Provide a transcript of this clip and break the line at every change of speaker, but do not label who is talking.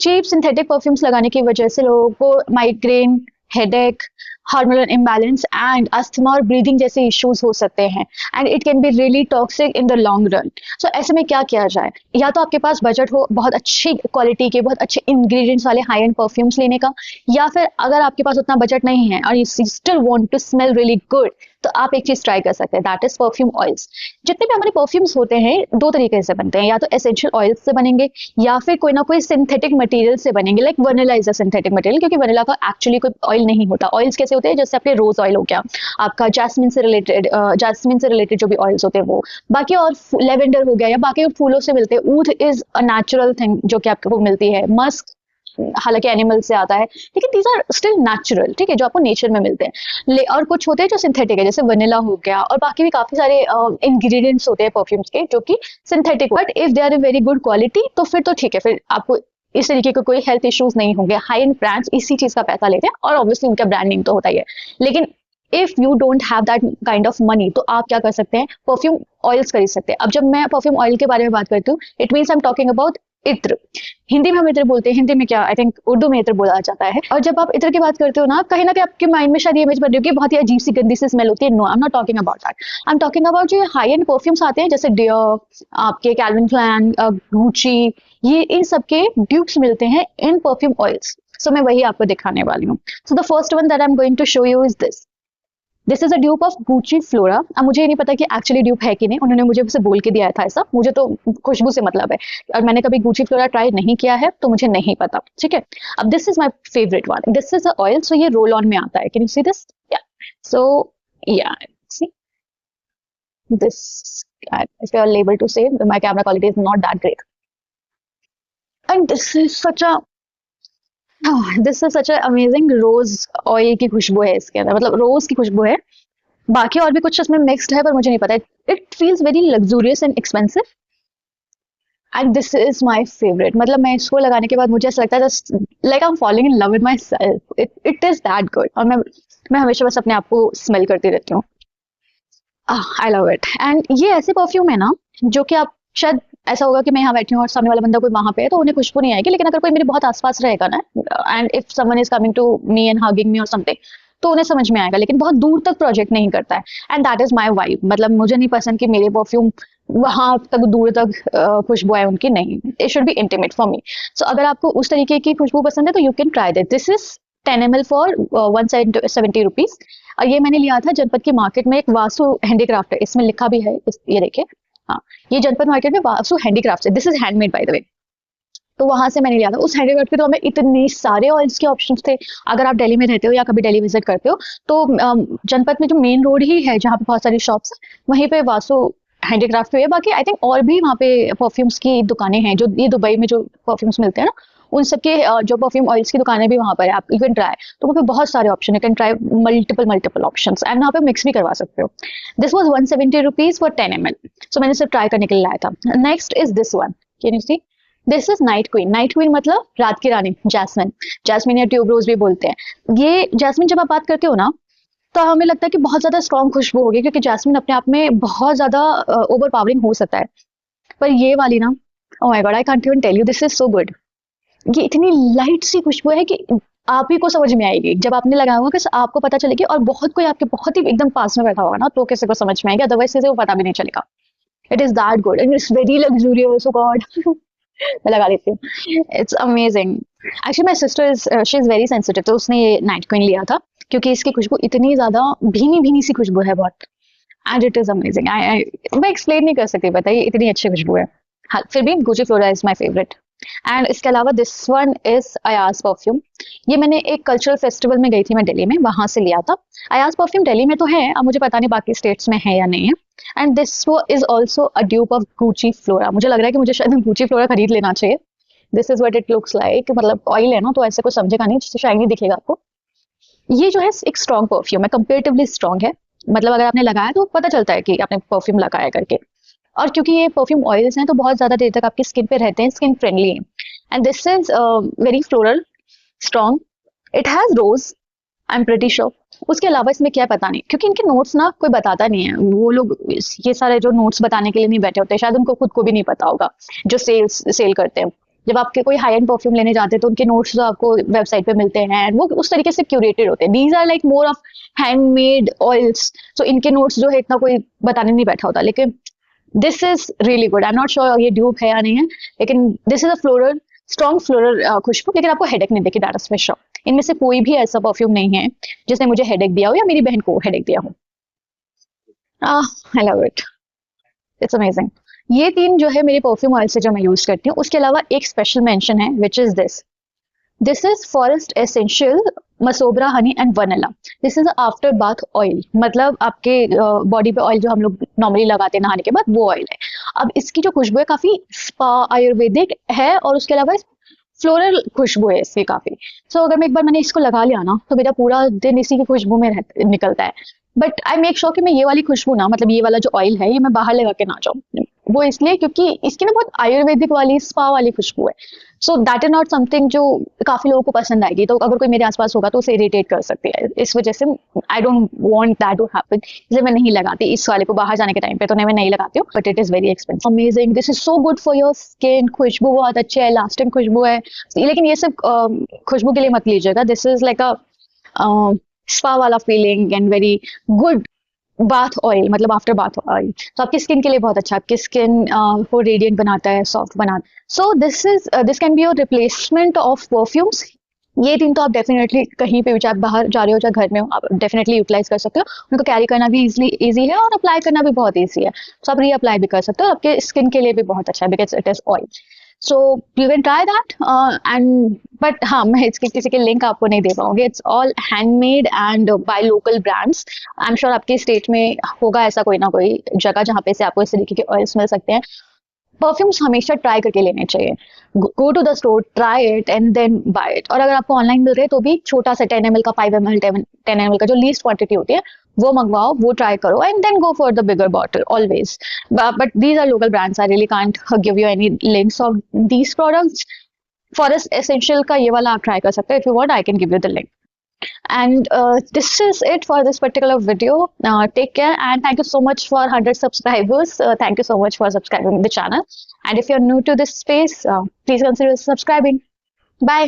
Cheap synthetic perfumes लगाने की वजह से लोगों को migraine, headache, hormonal imbalance and asthma और ब्रीदिंग जैसे इश्यूज हो सकते हैं and it can be really toxic in the long run. So ऐसे में क्या किया जाए, या तो आपके पास बजट हो बहुत अच्छी क्वालिटी के, बहुत अच्छे इंग्रेडिएंट्स वाले हाई एंड परफ्यूम्स लेने का, या फिर अगर आपके पास उतना बजट नहीं है और you still want to smell really good, तो आप एक चीज ट्राई कर सकते हैं, दैट इज परफ्यूम ऑयल्स। जितने भी हमारे परफ्यूम्स होते हैं दो तरीके से बनते हैं, या तो एसेंशियल ऑयल्स से बनेंगे या फिर कोई ना कोई सिंथेटिक मटेरियल से बनेंगे, like vanilla is a synthetic material, क्योंकि वनीला का एक्चुअली कोई ऑयल नहीं होता। ऑयल्स कैसे होते हैं, जैसे आपके रोज ऑयल हो गया, आपका जैस्मिन से रिलेटेड जो भी ऑयल्स होते हैं वो, बाकी और लेवेंडर हो गया, या बाकी फूलों से मिलते हैं। ऊद इज अ नेचुरल थिंग जो कि आपको मिलती है। मस्क हालांकि एनिमल से आता है, लेकिन दीज आर स्टिल नेचुरल, ठीक है, जो आपको नेचर में मिलते हैं। और कुछ होते हैं जो सिंथेटिक है, जैसे वनीला हो गया, और बाकी भी काफी सारे इंग्रेडिएंट्स होते हैं परफ्यूम्स के जो कि synthetic, but if they are a very good quality तो फिर तो ठीक है, फिर आपको इस तरीके के कोई हेल्थ इश्यूज नहीं होंगे। हाई एंड ब्रांड्स इसी चीज का पैसा लेते हैं और ऑब्वियसली उनका ब्रांडिंग तो होता ही है, लेकिन if you don't have that kind of money तो आप क्या कर सकते हैं, परफ्यूम ऑयल्स खरीद सकते हैं। अब जब मैं परफ्यूम ऑयल के बारे में बात करती हूँ, it means I am talking about इत्र। हिंदी में हम इत्र बोलते हैं, हिंदी में क्या, आई थिंक उर्दू में इत्र बोला जाता है। और जब आप इत्र की बात करते हो ना, कहीं ना कहीं आपके माइंड में शायद ये इमेज बन रही होगी बहुत ही अजीब सी गंदी सी स्मेल होती है। No, I am not talking about that. I am talking about जो हाई एंड परफ्यूम्स आते हैं, जैसे डियर, आपके कैल्विन क्लाइन, गुची, ये इन सबके ड्यूब्स मिलते हैं इन परफ्यूम ऑयल्स। सो मैं वही आपको दिखाने वाली हूँ। So the first one that I am going to show you is this is a dupe of Gucci Flora. अब मुझे ये नहीं पता कि एक्चुअली ड्यूप है कि नहीं, उन्होंने मुझे उसे बोल के दिया था ऐसा, मुझे तो खुशबू से मतलब है और मैंने कभी गुची फ्लोरा ट्राई नहीं किया है तो मुझे नहीं पता, ठीक है। अब this is my favourite one, this is a oil, so ये रोल ऑन में आता है, कैन यू सी दिस, या सो या see this, if you are able to say, my camera quality is not that great, and this is such a amazing rose oil की खुशबू है इसके अंदर, मतलब रोज की खुशबू है। बाकी और भी कुछ इसमें मिक्स्ड है पर मुझे नहीं पता। It feels very luxurious and expensive and this is my favourite. मतलब मैं इसको लगाने के बाद मुझे ऐसा लगता है just like I am following in love with my self, it is that good. और मैं हमेशा बस अपने आप को स्मेल करती रहती हूँ। I love it. एंड ये ऐसे परफ्यूम है ना जो कि आप शायद ऐसा होगा कि मैं यहाँ बैठी हूँ और सामने वाला बंदा कोई वहां पे है तो उन्हें खुशबू नहीं आएगी, लेकिन अगर कोई मेरे बहुत आसपास रहेगा ना, and if someone is coming to me and hugging me और समथिंग, तो उन्हें समझ में आएगा, लेकिन बहुत दूर तक प्रोजेक्ट नहीं करता है। And that is my vibe. मतलब मुझे नहीं पसंद कि मेरे परफ्यूम वहां तक दूर तक खुशबू है उनकी, नहीं, it should be intimate for me. So अगर आपको उस तरीके की खुशबू पसंद है तो you can try this is 10 ml for 170 rupees. और ये मैंने लिया था जनपद की मार्केट में, एक वासु हैंडीक्राफ्ट है, इसमें लिखा भी है, ये देखिए, हाँ, ये जनपद मार्केट में वासु हैंडीक्राफ्ट है, this is handmade by the way. तो वहां से मैंने लिया था। उस हैंडीक्राफ्ट के तो हमें इतने सारे ऑयल्स के ऑप्शंस थे। अगर आप दिल्ली में रहते हो या कभी दिल्ली विजिट करते हो तो जनपद में जो मेन रोड ही है जहाँ पे बहुत सारी शॉप्स है, वहीं पे वासु हैंडीक्राफ्ट है। बाकी आई थिंक और भी वहाँ पे परफ्यूम्स की दुकानें हैं, जो ये दुबई में जो परफ्यूम्स मिलते हैं ना, उन सबके जो परफ्यूम ऑयल्स की दुकानें भी वहाँ पर है, आप यू कैन ट्राई। तो वहाँ पे बहुत सारे option, you can try multiple options and वहाँ पे मिक्स भी करवा सकते हो। This was 170 rupees for 10 ml। So मैंने सिर्फ ट्राई करने के लिए लाया था। Next is this one, can you see, this is night queen. Night queen मतलब रात की रानी, जैस्मिन। जैस्मिन या ट्यूबरोज भी बोलते हैं। ये जैस्मिन जब आप बात करते हो ना तो हमें लगता है कि बहुत ज्यादा स्ट्रॉन्ग खुशबू होगी, क्योंकि जैस्मिन अपने आप में बहुत ज्यादा ओवर पावरिंग हो सकता है। पर ये वाली ना, oh my god, I can't even tell you, this is so good. ये इतनी लाइट सी खुशबू है कि आप ही को समझ में आएगी जब आपने लगाया होगा, कि आपको पता चलेगी। और बहुत कोई आपके बहुत ही एकदम पास में बैठा होगा ना तो किसी को समझ में आएगी, अदरवाइज किसी को पता भी नहीं चलेगा। It is that good and it's very luxurious, oh god. मैं लगा लेती हूँ, it's amazing. Actually my sister is she is very sensitive, तो उसने ये नाइट क्वीन लिया था क्योंकि इसकी खुशबू इतनी ज्यादा भीनी भीनी सी खुशबू है बहुत, एंड इट इज अमेजिंग। मैं एक्सप्लेन नहीं कर सकती, बताइए, इतनी अच्छी खुशबू है। हाँ, फिर भी Gucci flora is my favourite. And इसके अलावा this one is Ayaz perfume. ये मैंने एक कल्चरल फेस्टिवल में गई थी मैं दिल्ली में, वहां से लिया था। अयाज परफ्यूम दिल्ली में तो है, अब मुझे पता नहीं बाकी स्टेट्स में है या नहीं है। And this is also a dupe of Gucci flora. मुझे लग रहा है कि मुझे शायद गुची फ्लोरा खरीद लेना चाहिए। This is what it looks like. मतलब ऑयल है ना तो ऐसे कुछ समझेगा नहीं, शाइनी दिखेगा आपको। ये जो है एक स्ट्रॉन्ग परफ्यूम है, कंपेरेटिवली स्ट्रॉन्ग है। मतलब अगर आपने लगाया तो पता चलता है कि आपने परफ्यूम लगाया करके। और क्योंकि ये परफ्यूम ऑयल्स हैं तो बहुत ज्यादा देर तक आपकी स्किन पे रहते हैं, स्किन फ्रेंडली है। And this is very floral, strong, it has rose, I am pretty sure. उसके अलावा इसमें क्या पता नहीं, क्योंकि इनके नोट्स ना कोई बताता नहीं है। वो लोग ये सारे जो नोट्स बताने के लिए नहीं बैठे होते, शायद उनको खुद को भी नहीं पता होगा जो सेल करते हैं। जब आपके कोई हाई एंड परफ्यूम लेने जाते हैं तो उनके नोट्स जो आपको वेबसाइट पे मिलते हैं वो उस तरीके से क्यूरेटेड होते हैं. These are like more of handmade oils. So इनके नोट्स जो है इतना कोई बताने नहीं बैठा होता. लेकिन this is really good. I am not sure ये ड्यूब है या नहीं है, लेकिन this is a floral, strong floral खुशबू, लेकिन आपको हेडेक नहीं देगी. That is for sure. इनमें से कोई भी ऐसा परफ्यूम नहीं है जिसने मुझे हेडेक दिया हो या मेरी बहन को हेडेक दिया हो. I love it. It's amazing. ये 3 जो है मेरे परफ्यूम ऑयल से जो मैं यूज करती हूँ. उसके अलावा एक स्पेशल मेंशन है which is this. This is forest essential Mashobra honey and vanilla. This is after bath oil. मतलब आपके बॉडी पे ऑयल जो हम लोग नॉर्मली लगाते हैं नहाने के बाद, वो ऑयल है. अब इसकी जो खुशबू है काफी स्पा आयुर्वेदिक है और उसके अलावा फ्लोरल खुशबू है इसकी काफी. सो अगर मैं एक बार मैंने इसको लगा लिया ना तो मेरा पूरा दिन इसी की खुशबू में निकलता है. बट आई मेक श्योर कि मैं ये वाली खुशबू ना, मतलब ये वाला जो ऑयल है, ये मैं बाहर लगा के ना जाऊँ. वो इसलिए क्योंकि इसकी ना बहुत आयुर्वेदिक वाली स्पा वाली खुशबू है. So that is not something जो काफी लोगों को पसंद आएगी. तो अगर कोई मेरे आसपास होगा तो उसे इरिटेट कर सकती है. इस वजह से I don't want that to happen, इसलिए मैं नहीं लगाती इस वाले को बाहर जाने के टाइम पे. तो मैं नहीं लगाती हूँ. But it is very expensive. Amazing. This is so good for your skin. खुशबू बहुत अच्छी है, लास्टिंग खुशबू है. लेकिन ये सिर्फ खुशबू के लिए मत लीजिएगा. This is like a spa वाला feeling and very good bath oil, मतलब आफ्टर बाथ ऑयल. तो आपकी स्किन के लिए बहुत अच्छा. आपकी स्किन को रेडिएंट बनाता है, सॉफ्ट बनाता है. So this can be your replacement of perfumes. ये 3 तो आप डेफिनेटली कहीं पे भी, चाहे बाहर जा रहे हो चाहे घर में हो, आप डेफिनेटली यूटिलाइज कर सकते हो. उनको कैरी करना भी इजी है और अप्लाई करना भी बहुत ईजी है. तो आप रीअप्लाई भी कर सकते हो. आपके स्किन के लिए भी बहुत अच्छा है because it is oil. So you can try that. And but हाँ, मैं इसके किसी के लिंक आपको नहीं दे पाऊंगी. It's all handmade and by local brands. I am sure आपके स्टेट में होगा ऐसा कोई ना कोई जगह जहाँ पे से आपको इस तरीके के ऑयल्स मिल सकते हैं. परफ्यूम्स हमेशा ट्राई करके लेने चाहिए. Go to the store, try it and then buy it. और अगर आपको ऑनलाइन मिल रहे हैं तो भी छोटा सा 10 ml का, 5 ml 10 ml का जो लीस्ट क्वांटिटी होती है वो मंगवाओ, वो ट्राई करो and then go for the bigger bottle always. But these are local brands. I really can't give you any links of these products. Forest Essential का ये वाला आप ट्राई कर सकते हो. If you want I can give you the link. And this is it for this particular video. Take care and thank you so much for 100 subscribers. Thank you so much for subscribing the channel. And if you're new to this space, please consider subscribing. Bye.